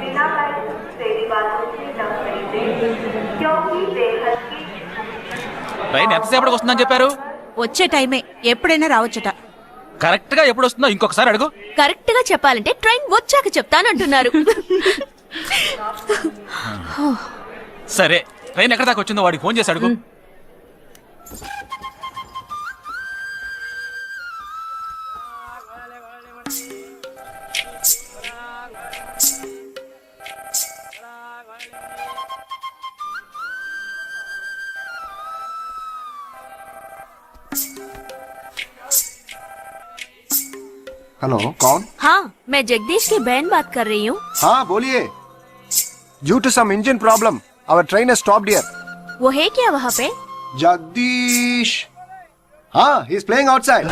बिना तेरी बातों से न खरीदे क्योंकि बेहद की ట్రైన్ ఎంతసేపటికి వస్తుందని చెప్పారు? వచ్చే టైమే, ఎప్పుడైనా రావచ్చట. కరెక్ట్ గా ఎప్పుడు వస్తుందో ఇంకొకసారి అడుగు. కరెక్ట్ గా చెప్పాలంటే ట్రైన్ వచ్చాక చెప్తానంటున్నారు. సరే, ట్రైన్ ఎక్కడ దాకా వచ్చిందో వాడికి ఫోన్ చేసి అడుగు. हेलो, कौन? हाँ, मैं जगदीश की बहन बात कर रही हूँ. हाँ बोलिए. Due to some engine problem our train has stopped here. वो है क्या वहाँ पे? जगदीश. हाँ, ही इज प्लेइंग आउटसाइड.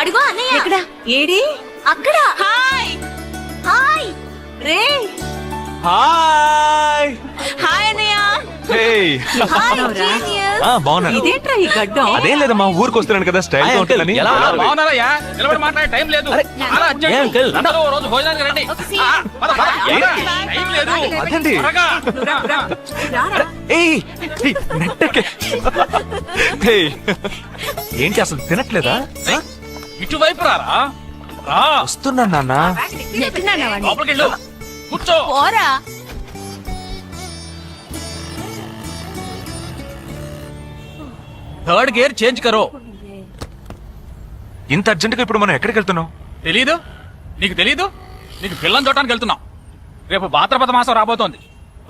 అడుగు అన్నయ్య. ఎక్కడ? ఏడి? అక్కడ. హాయ్ హాయ్ రే. హాయ్ హాయ్ అన్నయ్య. Hi genius. బాగున్నాను. ఇదేంట్రా ఈ గడ్డం? అదేం లేదమ్మా, ఊరికి వస్తున్నాను కదా, స్టైల్ గా ఉంటుందని. ఎలా బాగున్నారయ్యా? నిలబడి మాట్లాడే టైం లేదు. చాలా అర్జెంట్. అందరూ ఓ రోజు భోజనానికి రండి. పద, పద. టైం లేదు. అదండి. త్వరగా. ఏయ్, ఏయ్, నెట్టకే. ఏయ్, ఏంటి అసలు తినట్లేదా? ఇటువైపు రారా. రా. వస్తున్నా నాన్న. నెట్టినానా వాణ్ణి? లోపలికి వెళ్ళు. కూర్చో. పోరా. థర్డ్ గేర్ చేంజ్ కరో. ఇంత అర్జెంట్ గా ఇప్పుడు మనం ఎక్కడికి వెళ్తున్నాం? తెలీదు? నీకు తెలీదు? నీకు పిల్లని చూడటానికి వెళ్తున్నాం. రేపు భాద్రపద మాసం రాబోతోంది.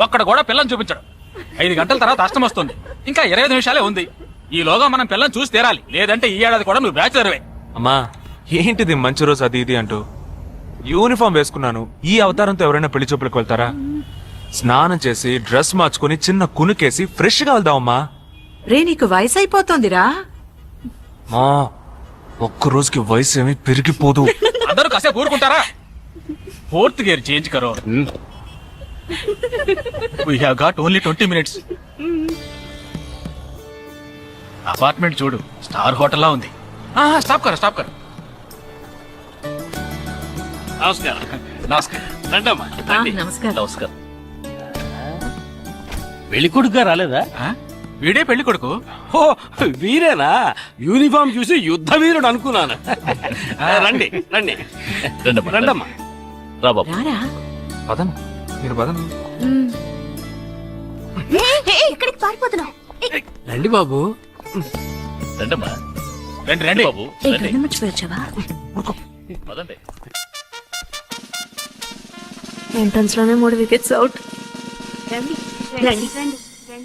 ఒక్కడ కూడా పిల్లని చూపించడు. 5 గంటల తర్వాత అష్టం వస్తుంది. ఇంకా 25 నిమిషాలే ఉంది. ఈలోగా మనం పిల్లని చూసి తీరాలి. లేదంటే ఈ ఏడాది కూడా నువ్వు బ్యాచులర్వే. అమ్మా, ఏంటిది మంచి రోజు అది ఇది అంటూ? యూనిఫామ్ వేసుకున్నాను. ఈ అవతారంతో ఎవరైనా పెళ్లి చూపులకు వెళ్తారా? స్నానం చేసి డ్రెస్ మార్చుకుని చిన్న కునుకేసి ఫ్రెష్ గా వెళ్దామమ్మా. రే, నీకు వయసు అయిపోతోందిరా. మా ఒక్క రోజుకి వయసు ఏమి పెరిగిపోదు. అందరూ కాసేపు ఊరుకుంటారా? ఫోర్త్ గేర్ చేంజ్ కరో. We have got only 20 minutes. Apartment చూడు, స్టార్ హోటల్ లా ఉంది. స్టాప్ కర, స్టాప్ కర. నమస్కారం. నమస్కారం. రండమ్మా. నమస్కారం. నమస్కారం. పెళ్లి కొడుకుగా రాలేదా? వీడే పెళ్లి కొడుకు. ఓ వీరేనా? యూనిఫామ్ చూసి యుద్ధ వీరుడు అనుకున్నాను. రండి రండి రండమ్మా. రా బాబు. రారా. పదండి, మీరు పదండి. ఎక్కడికి పారిపోతున్నావు? రండి బాబు. రండమ్మా. రండి రండి బాబు. మర్చిపోయొచ్చావా? పదండి. ఎంట్రన్స్ లోనే 3 వికెట్స్ అవుట్. రండి రండి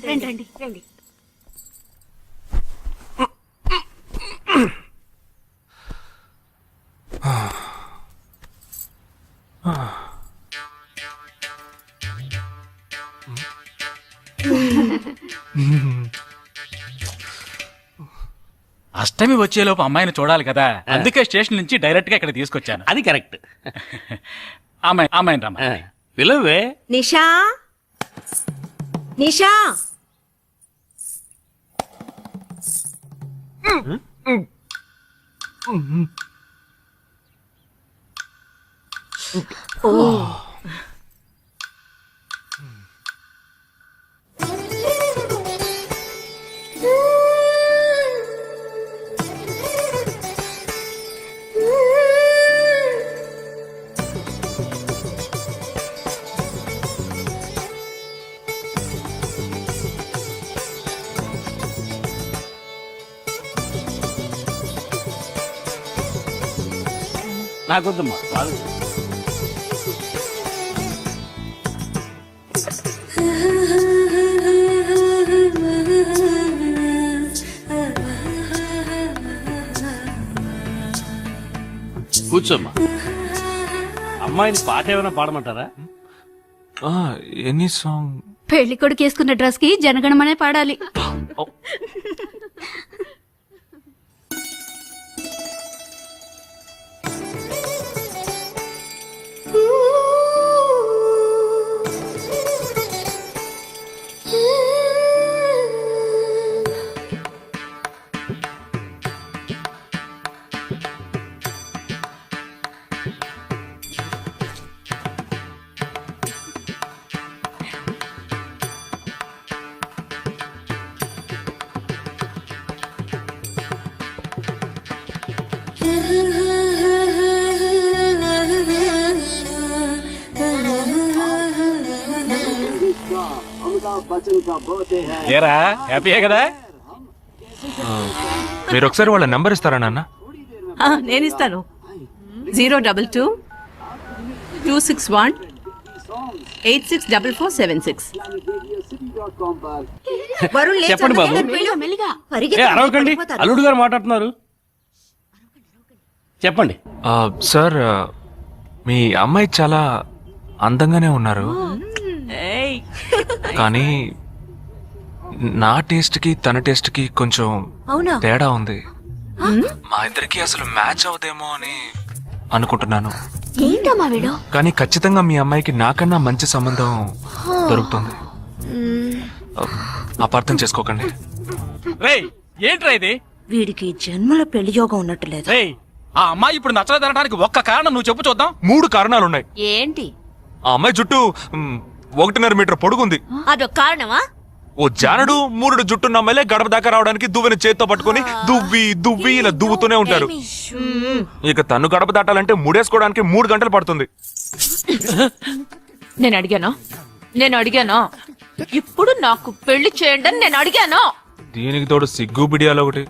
రండి రండి రండి. అష్టమి వచ్చేలోపు అమ్మాయిని చూడాలి కదా, అందుకే స్టేషన్ నుంచి డైరెక్ట్ గా ఇక్కడ తీసుకొచ్చాను. అది కరెక్ట్. అమ్మాయిని రమ్మ. పిలవే. నిషా నిషా ఓ నాకొద్దమ్మా. కూర్చోమ్మా. అమ్మాయిని పాట ఏమైనా పాడమంటారా? Any song? పెళ్లి కొడుకు వేసుకున్న డ్రెస్ కి జనగణమనే పాడాలి. ఏరా హ్యాపీయే కదా? మీరు ఒకసారి వాళ్ళ నెంబర్ ఇస్తారా నాన్న? నేను ఇస్తాను. 022 261 864476. వరుణ్ లేచాడు. చెప్పండి బాబు. మెల్లిగా ఏ అరవకండి, అల్లుడు గారు మాట్లాడుతున్నారు. చెప్పండి. సార్, మీ అమ్మాయి చాలా అందంగానే ఉన్నారు, కానీ నా టేస్ట్ కి తన టేస్ట్ కి కొంచెం అవునా? తేడా ఉంది. మా ఇద్దరికి అసలు మ్యాచ్ అవుదేమో అని అనుకుంటున్నాను. ఏంటమ్మా వీడు? కానీ ఖచ్చితంగా మీ అమ్మాయికి నాకన్నా మంచి సంబంధం దొరుకుతుంది. అపార్థం చేసుకోకండి. రేయ్ ఏంట్రా ఇది? వీడికి జన్మలో పెళ్లి యోగం ఉన్నట్టు లేదు. రేయ్ ఆ అమ్మాయి ఇప్పుడు నచ్చలేదనడానికి ఒక్క కారణం నువ్వు చెప్పు చూద్దాం. 3 కారణాలున్నాయి. ఏంటి? ఆ అమ్మాయి జుట్టు 1.5 మీటర్ పొడుగుంది. అదొక కారణమా? ఓ జానడు 3 జుట్టున్న అమ్మాయిలే గడప దాకా రావడానికి దువ్వెని చేత్తో పట్టుకుని దువ్వి ఇలా దువ్వుతూనే ఉంటారు. ఇక తను గడప దాటాలంటే ముడేసుకోవడానికి 3 గంటలు పడుతుంది. నేను అడిగాను ఇప్పుడు నాకు పెళ్లి చేయండి అని నేను అడిగాను. దీనికి తోడు సిగ్గు బిడియాలో ఒకటి.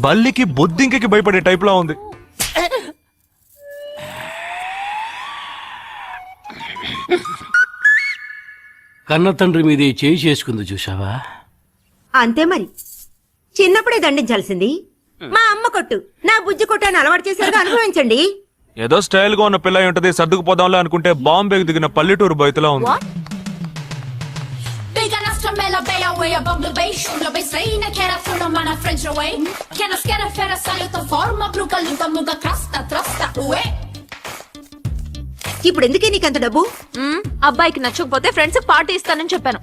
బల్లికి బొద్దింకకి భయపడే టైప్ లో ఉంది. కన్న తండ్రి మీద చేయి చేసుకుంది చూసావా? అంతే మరి. చిన్నప్పుడే దండించాల్సింది. మా అమ్మ కొట్టు, నా బుజ్జి కొట్టు అని అలవాటు చేశారుగా, అనుభవించండి. ఏదో స్టైల్ గా ఉన్న పిల్ల ఉంటది, సర్దుకుపోదాంలో అనుకుంటే బాంబేకి దిగిన పల్లెటూరు బయటలా ఉంది. ఇప్పుడు ఎందుకే నీకంత డబ్బు? అబ్బాయికి నచ్చకపోతే ఫ్రెండ్స్ పార్టీ ఇస్తానని చెప్పాను.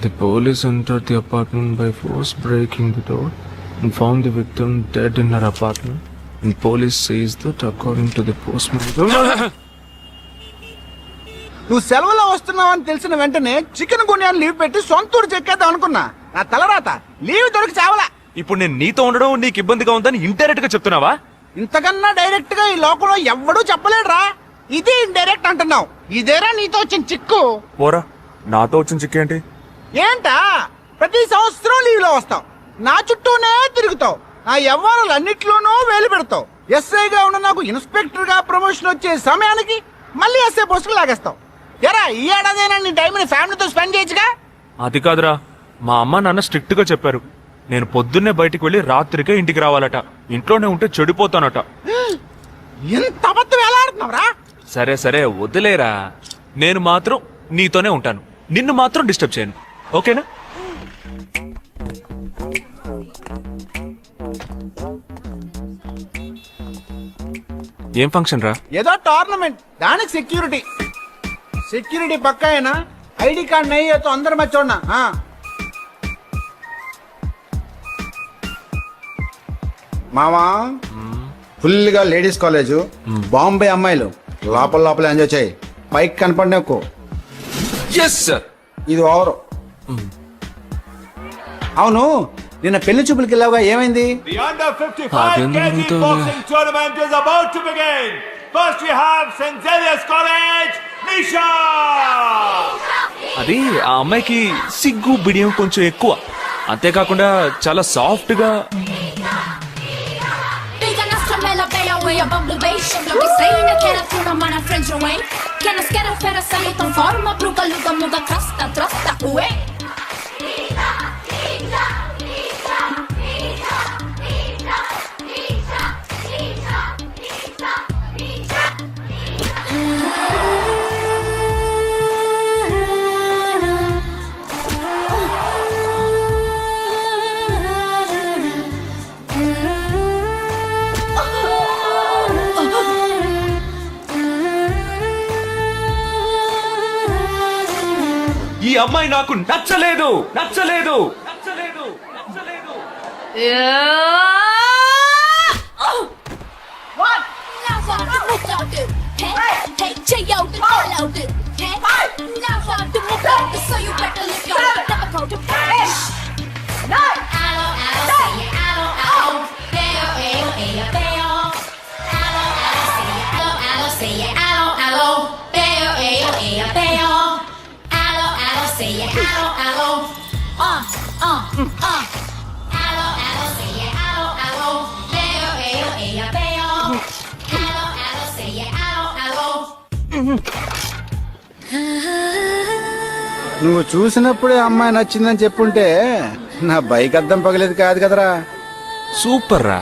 The police entered the apartment by force, breaking the door and found the victim dead in her apartment. And police says that according to the postmortem. నువ్వు సెలవులో వస్తున్నావని తెలిసిన వెంటనే చికెన్ గున్యాన్ని లీవ్ పెట్టి సొంత ఊరు చెక్కేద్దాం అనుకున్నా. నా తలరాత లీవ్ దొరికి చావలా. ఇప్పుడు నేను నీతో ఉండడం నీకు ఇబ్బందిగా ఉందని ఇండైరెక్ట్ గా చెప్తున్నావా? ఇంతకన్నా డైరెక్ట్ గా ఈ లోకంలో ఎవ్వడూ చెప్పలేడురా. ఇది ఇండైరెక్ట్ అంటున్నావు. ఇదేరా నీతో వచ్చిన చిక్కు. పోరా, నాతో వచ్చిన చిక్కేంటి? ఏంటా ప్రతి సంవత్సరం లీవ్ లో వస్తావు, నా చుట్టూనే తిరుగుతావు, నా వ్యవహారాలన్నిట్లోనూ వేలు పెడతావు. ఎస్ఐగా ఉన్న నాకు ఇన్స్పెక్టర్ గా ప్రమోషన్ వచ్చే సమయానికి మళ్ళీ ఎస్ఐ పోస్టుకు లాగేస్తావు. ఎరా ఈ ఏడాదైనా నీ టైంని ఫ్యామిలీతో స్పెండ్ చేయొచ్చుగా. అది కాదురా, మా అమ్మ నాన్న స్ట్రిక్ట్ గా చెప్పారు. నేను పొద్దున్నే బయటికి వెళ్లి రాత్రికే ఇంటికి రావాలట. ఇంట్లోనే ఉంటే చెడిపోతానట. ఎంత అబద్ధం ఎలా ఆడుతున్నావురా? సరే సరే వదిలేరా, నేను మాత్రం నీతోనే ఉంటాను, నిన్ను మాత్రం డిస్టర్బ్ చేయను, ఓకేనా? ఏం ఫంక్షన్ రా? ఏదో టోర్నమెంట్, దానికి సెక్యూరిటీ. సెక్యూరిటీ పక్కా అయినా ఐడి కార్డ్ నయ్యి తో అందరు మధ్య చూడనా. మామా ఫుల్ గా లేడీస్ కాలేజ్, బాంబే అమ్మాయిలు లోపల లోపల ఎంజాయ్ చేయి, పైకి కనపడినకు. Yes sir. ఇది ఓవర్. అవును, నిన్న పెళ్లి చూపులకి వెళ్ళావుగా, ఏమైంది? అది ఆ అమ్మాయికి సిగ్గు బిడియం కొంచెం ఎక్కువ, అంతేకాకుండా చాలా సాఫ్ట్ గా. ఈ అమ్మాయి నాకు నచ్చలేదు నచ్చలేదు నచ్చలేదు నచ్చలేదు. నువ్వు చూసినప్పుడే అమ్మాయి నచ్చిందని చెప్పుంటే నా బైక్ అద్దం పగలేదు కాదు కదరా. సూపర్ రా,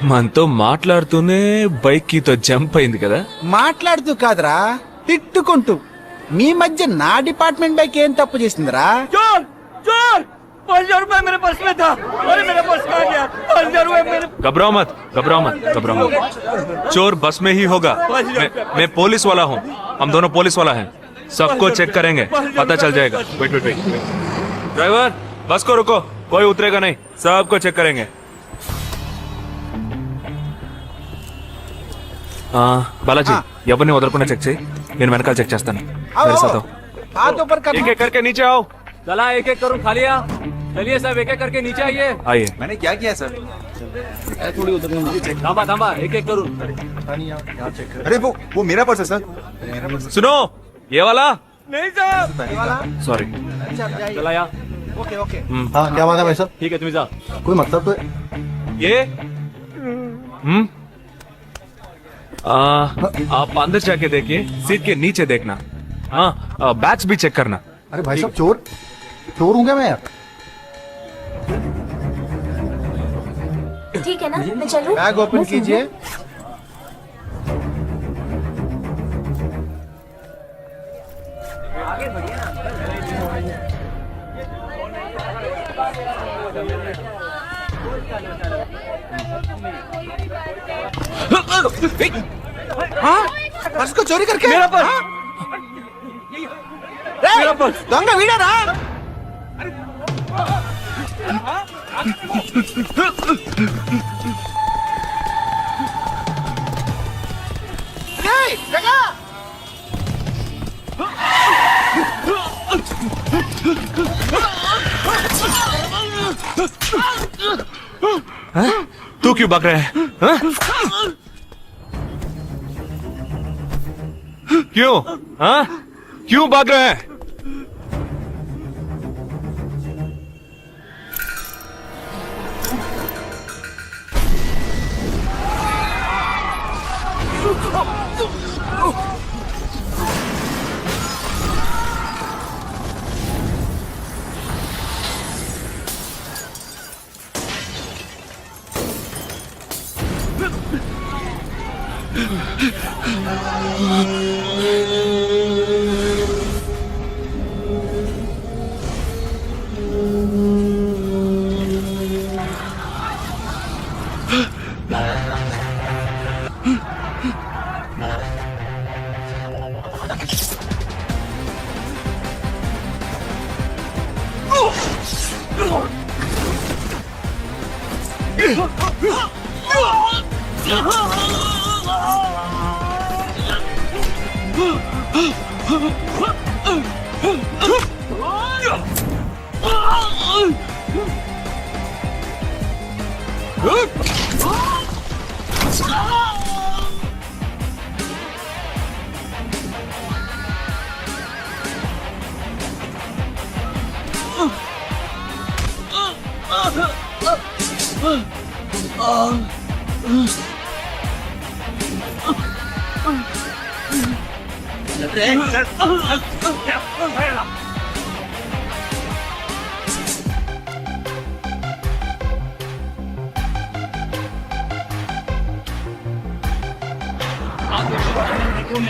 మనతో మాట్లాడుతూనే బైక్ కీతో జంప్ అయింది కదా. మాట్లాడుతూ కాదురా, తిట్టుకుంటూ. మీ మధ్య నా డిపార్ట్మెంట్ బైక్ ఏం తప్పు చేసిందిరా? घबराओ मत घबराओ मत घबराओ मत, चोर बस में ही होगा. मैं पुलिस वाला हूँ, हम दोनों पुलिस वाला हैं, सबको चेक करेंगे, पता चल जाएगा. वेट वेट वेट, ड्राइवर बस को रुको, कोई उतरेगा नहीं, सबको चेक करेंगे. बालाजी ఎవరిని వదలకుండా చెక్ చేయి, నేను వెనకాల చెక్ చేస్తాను. मेरे साथ आओ. हाथ ऊपर कर. एक एक करके नीचे आओ. चला एक एक करूँ, खालिया. चलिए सब एक एक करके नीचे आइए. आइए. मैंने क्या किया सर? थांबा थांबा, एक एक करूँ. अरे वो मेरा पर्स है सर. सुनो, ये वाला नहीं साहब, सॉरी. चला यार. Okay okay. हाँ क्या बात है भाई साहब? ठीक है तुम जा. कोई मतलब तो ये आप अंदर जाके देखिए, सीट के नीचे देखना. हाँ, बैग्स भी चेक करना. अरे भाई साहब चोर हूँ क्या मैं यार? ठीक है ना, मैं चलूं? बैग ओपन कीजिए. हाँ? पर्स को चोरी करके? मेरा पर्स. मेरा पर्स. दंगा वीडा रा. जगह. तू क्यों भाग रहा है? हाँ? क्यों? हाँ? क्यों भाग रहा है?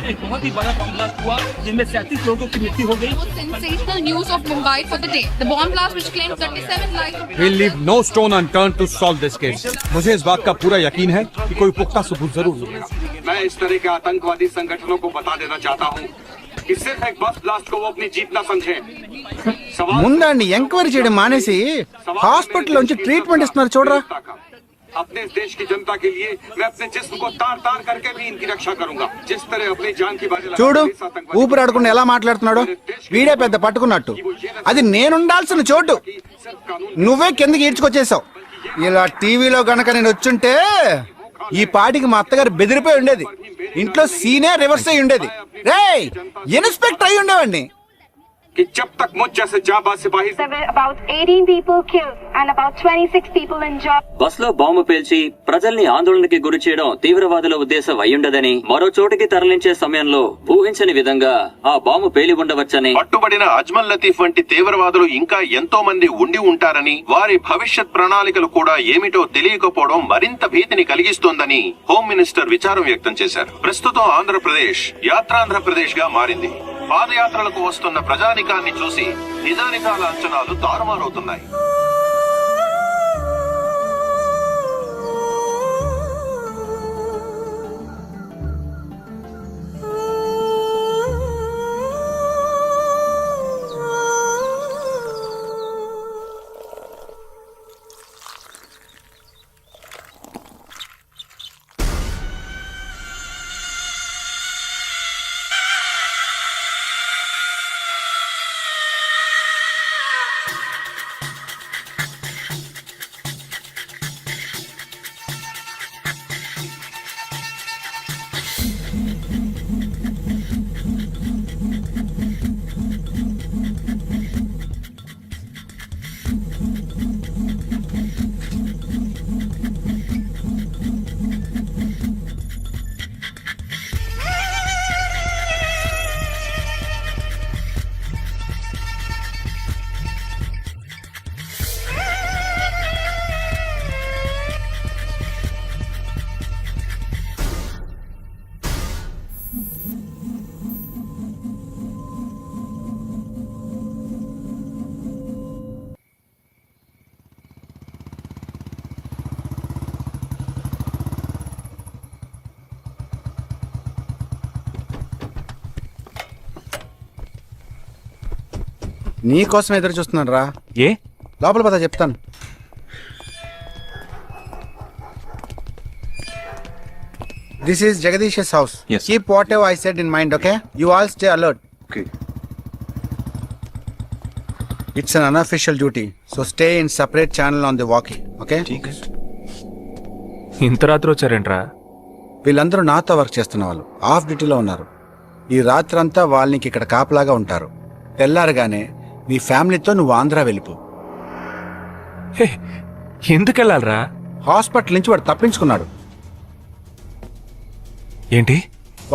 एक बहुत ही बड़ा बम ब्लास्ट हुआ जिनमें 37 लोगों की मृत्यु हो गई। Sensational news of Mumbai for the day. The bomb blast which claimed 37 lives. We'll leave no stone unturned to solve this case. मुझे इस बात का पूरा यकीन है कि कोई पुख्ता सबूत जरूर मिलेगा। मैं इस तरह के आतंकवादी संगठनों को बता देना चाहता हूँ कि सिर्फ एक बस ब्लास्ट को वो अपनी जीत ना समझे। ముందండి ఎంక్వైరీ చేయడం మానేసి హాస్పిటల్ నుంచి ట్రీట్మెంట్ ఇస్తున్నారు చూడరా. अपने इस देश की जनता के लिए मैं अपने जिस्म को तार तार करके भी इनकी रक्षा करूंगा जिस तरह अपनी जान की बाजी लगा చూడు ఊపిరాడకుండా ఎలా మాట్లాడుతున్నాడు. వీడే పెద్ద పట్టుకున్నట్టు. అది నేనుండాల్సిన చోటు నువ్వే కిందకి ఈడ్చుకొచ్చేసావు. ఇలా టీవీలో గనక నేను వచ్చుంటే ఈ పాటికి మా అత్తగారు బెదిరిపోయి ఉండేది. ఇంట్లో సీనే రివర్స్ అయి ఉండేది. రేయ్ ఇన్స్పెక్టర్ అయి ఉండేవాడిని. कि जब तक मुझ जैसे जाबाज सिपाही There were about 18 people killed and about 26 people injured. Bus లో బాంబు పేల్చి ప్రజల్ని ఆందోళనకి గురి చేయడం తీవ్రవాదుల ఉద్దేశం అయ్యుండదని, మరో చోటికి తరలించే సమయంలో ఊహించని విధంగా ఆ బాంబు పేలి ఉండవచ్చని, పట్టుబడిన అజ్మల్ లతీఫ్ వంటి తీవ్రవాదులు ఇంకా ఎంతో మంది ఉండి ఉంటారని, వారి భవిష్యత్ ప్రణాళికలు కూడా ఏమిటో తెలియకపోవడం మరింత భీతిని కలిగిస్తోందని హోమ్ మినిస్టర్ విచారం వ్యక్తం చేశారు. ప్రస్తుతం ఆంధ్రప్రదేశ్ యాత్రాంధ్రప్రదేశ్ గా మారింది. పాదయాత్రలకు వస్తున్న ప్రజానికాన్ని చూసి నిజానిజాల అంచనాలు తారుమారవుతున్నాయి. నీ కోసం ఎదురు చూస్తున్నాను రా. ఏ లోపల పద చెప్తాను. This is Jagadish house. Keep what ever I said in mind. Okay, you all stay alert. It's an unofficial duty, so stay in separate channel on the walkie. Okay, ఇంత రాత్రి వచ్చారేంట్రా? వీళ్ళందరూ నాతో వర్క్ చేస్తున్న వాళ్ళు ఆఫ్ డ్యూటీలో ఉన్నారు. ఈ రాత్రంతా వాళ్ళకి ఇక్కడ కాపలాగా ఉంటారు. తెల్లారగానే నీ ఫ్యామిలీతో నువ్వు ఆంధ్ర వెళ్ళిపో. ఎందుకు వెళ్ళాలరా? హాస్పిటల్ నుంచి వాడు తప్పించుకున్నాడు. ఏంటి?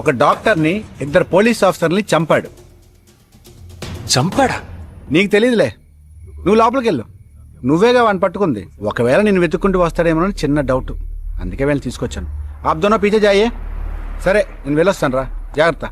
ఒక డాక్టర్ని, 2 పోలీస్ ఆఫీసర్ని చంపాడు. చంపాడా? నీకు తెలియదులే, నువ్వు లోపలికి వెళ్ళు. నువ్వేగా వాడిని పట్టుకుంది. ఒకవేళ నేను వెతుక్కుంటూ వస్తాడేమోనని చిన్న డౌట్, అందుకే వెళ్ళి తీసుకొచ్చాను. ఆప్ దోనో పీछे जाइए. సరే నేను వెళ్ళొస్తాను రా, జాగ్రత్త.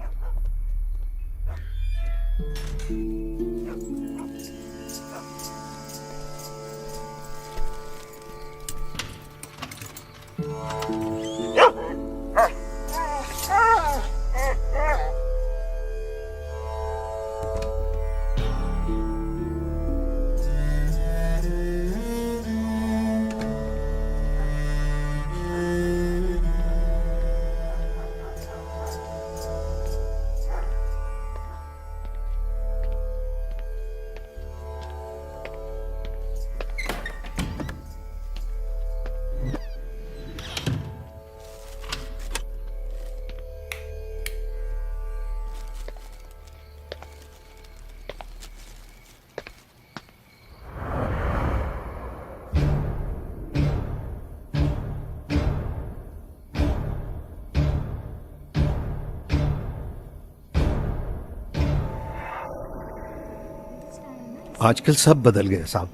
आजकल सब बदल गए साहब।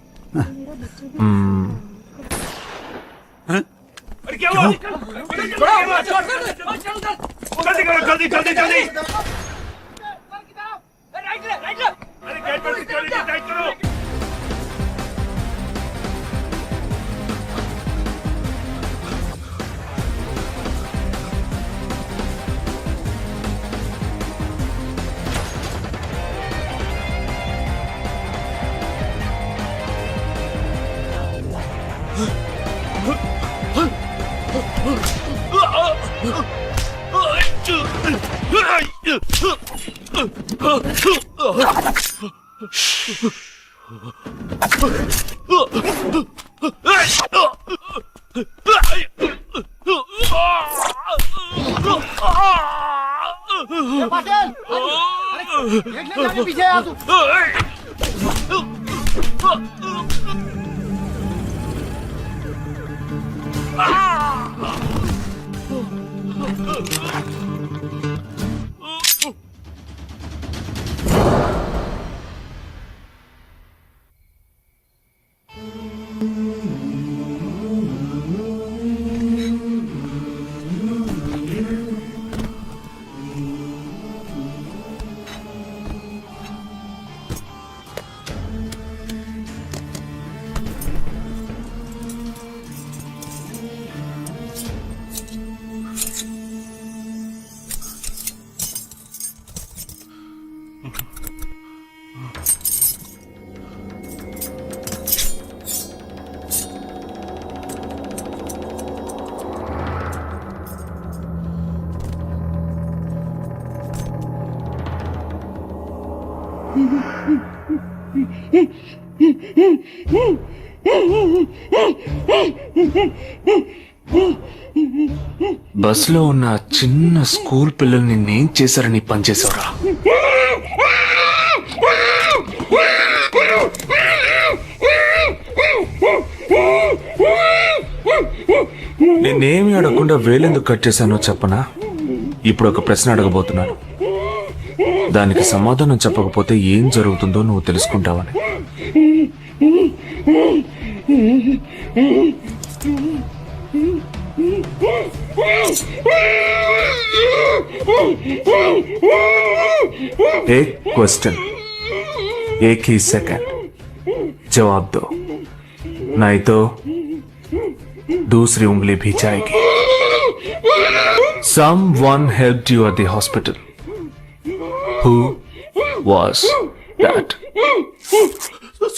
पीछे आ तू। బస్ లో ఉన్న చిన్న స్కూల్ పిల్లల్ని నేను చేశారని పనిచేసావురా. నేనేమి అడగకుండా వేలెందుకు కట్ చేశానో చెప్పనా? ఇప్పుడు ఒక ప్రశ్న అడగబోతున్నాను. దానికి సమాధానం చెప్పకపోతే ఏం జరుగుతుందో నువ్వు తెలుసుకుంటావని. एक क्वेश्चन, एक ही सेकंड, जवाब दो, नहीं तो दूसरी उंगली भी जाएगी. Someone helped you at the hospital. Who was that?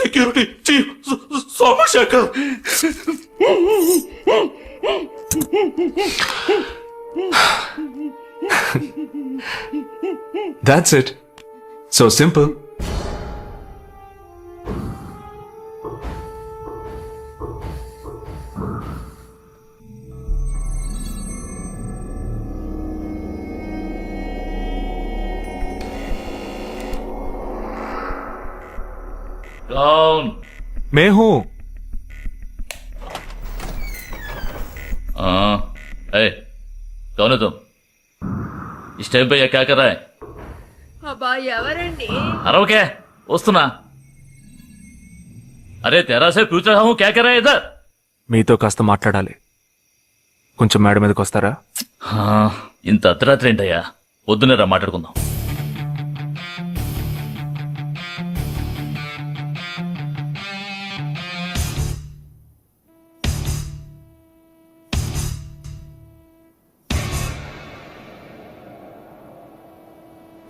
Security chief Somashekar. That's it. So simple. कौन? मैं हूं. कौन है तुम? इस टाइम पे ये क्या कर रहा है? అబ్బా ఎవరండి? अरे क्या वस्तुना? अरे तेरा से पूछ रहा हूँ क्या कर रहा है इधर? మీతో కాస్త మాట్లాడాలి. కొంచెం మేడ మీదకి వస్తారా? ఇంత అర్ధరాత్రి ఏంటయ్యా? పొద్దునే రా మాట్లాడుకుందాం.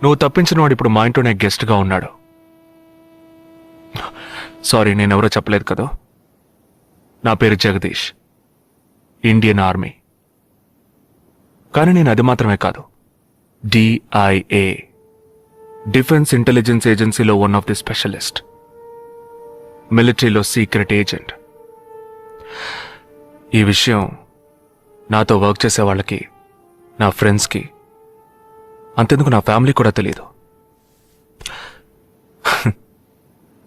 నువ్వు తప్పించిన వాడు ఇప్పుడు మా ఇంట్లోనే గెస్ట్ గా ఉన్నాడు. సారీ, నేనెవరో చెప్పలేదు కదా. నా పేరు జగదీష్, ఇండియన్ ఆర్మీ. కానీ నేను అది మాత్రమే కాదు, DIA, డిఫెన్స్ ఇంటెలిజెన్స్ ఏజెన్సీలో వన్ ఆఫ్ ది స్పెషలిస్ట్, మిలిటరీలో సీక్రెట్ ఏజెంట్. ఈ విషయం నాతో వర్క్ చేసే వాళ్ళకి, నా ఫ్రెండ్స్కి, అంతెందుకు నా ఫ్యామిలీ కూడా తెలియదు.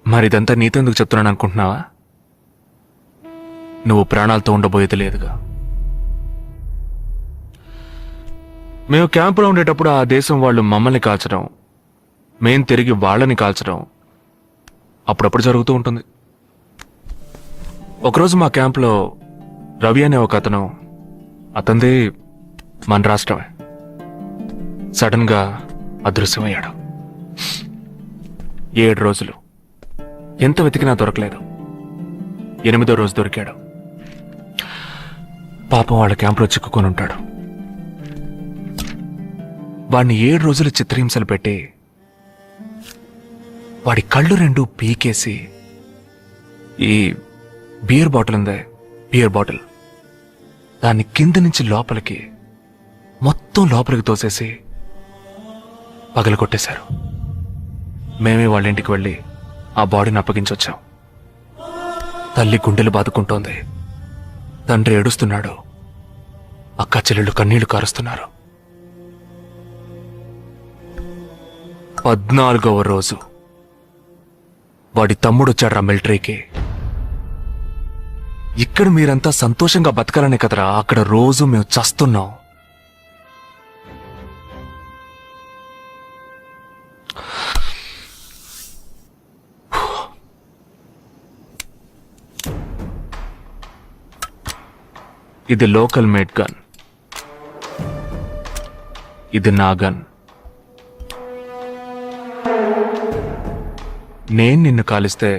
మరి ఇదంతా నీతెందుకు చెప్తున్నాను అనుకుంటున్నావా? నువ్వు ప్రాణాలతో ఉండబోయేది లేదుగా. మేము క్యాంపులో ఉండేటప్పుడు ఆ దేశం వాళ్ళు మమ్మల్ని కాల్చడం, మేం తిరిగి వాళ్ళని కాల్చడం అప్పుడప్పుడు జరుగుతూ ఉంటుంది. ఒకరోజు మా క్యాంప్లో రవి అనే ఒక అతను, అతనిది మన రాష్ట్రమే, సడన్ గా అదృశ్యమయ్యాడు. 7 రోజులు ఎంత వెతికినా దొరకలేదు. 8వ రోజు దొరికాడు. పాపం వాళ్ళ క్యాంపులో చిక్కుకొని ఉంటాడు. వాడిని 7 రోజులు చిత్రహింసలు పెట్టి వాడి కళ్ళు 2 పీకేసి ఈ బియర్ బాటిల్ ఉందే, బియర్ బాటిల్, దాన్ని కింద నుంచి లోపలికి మొత్తం లోపలికి తోసేసి పగలు కొట్టేశారు. మేమే వాళ్ళ ఇంటికి వెళ్ళి ఆ బాడీని అప్పగించొచ్చాం. తల్లి గుండెలు బాదుకుంటోంది, తండ్రి ఏడుస్తున్నాడు, అక్క చెల్లెళ్ళు కన్నీళ్లు కారుస్తున్నారు. 14వ రోజు వాడి తమ్ముడు వచ్చాడు మిలిటరీకి. ఇక్కడ మీరంతా సంతోషంగా బతకాలనే కదరా అక్కడ రోజు మేము చస్తున్నాం. ఇది లోకల్ మేడ్ గన్, ఇది నా గన్. నేను నిన్ను కాలిస్తే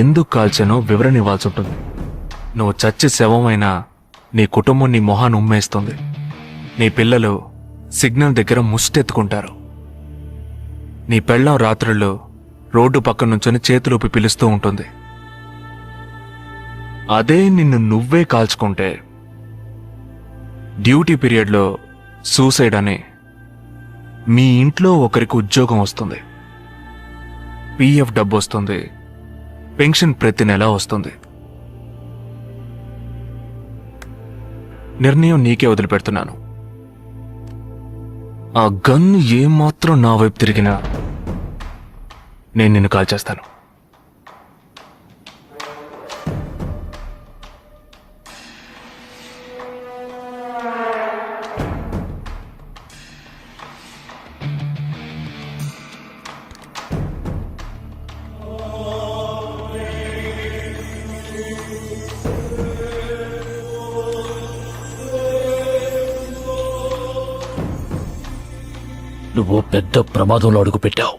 ఎందుకు కాల్చానో వివరణ ఇవ్వాల్సి ఉంటుంది. నువ్వు చచ్చి శవమైనా నీ కుటుంబం నీ మొహాన్ని ఉమ్మేస్తుంది. నీ పిల్లలు సిగ్నల్ దగ్గర ముష్టెత్తుకుంటారు. నీ పెళ్ళం రాత్రుళ్ళు రోడ్డు పక్కన నుంచొని చేతులూపి పిలుస్తూ ఉంటుంది. అదే నిన్ను నువ్వే కాల్చుకుంటే డ్యూటీ పీరియడ్లో సూసైడ్ అని మీ ఇంట్లో ఒకరికి ఉద్యోగం వస్తుంది, పిఎఫ్ డబ్బు వస్తుంది, పెన్షన్ ప్రతి నెల వస్తుంది. నిర్ణయం నీకే వదిలిపెడుతున్నాను. ఆ గన్ ఏమాత్రం నా వైపు తిరిగినా నేను నిన్ను కాల్చేస్తాను. నువ్వు పెద్ద ప్రమాదంలో అడుగు పెట్టావు.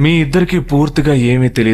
మీ ఇద్దరికి పూర్తిగా ఏమీ తెలియదు.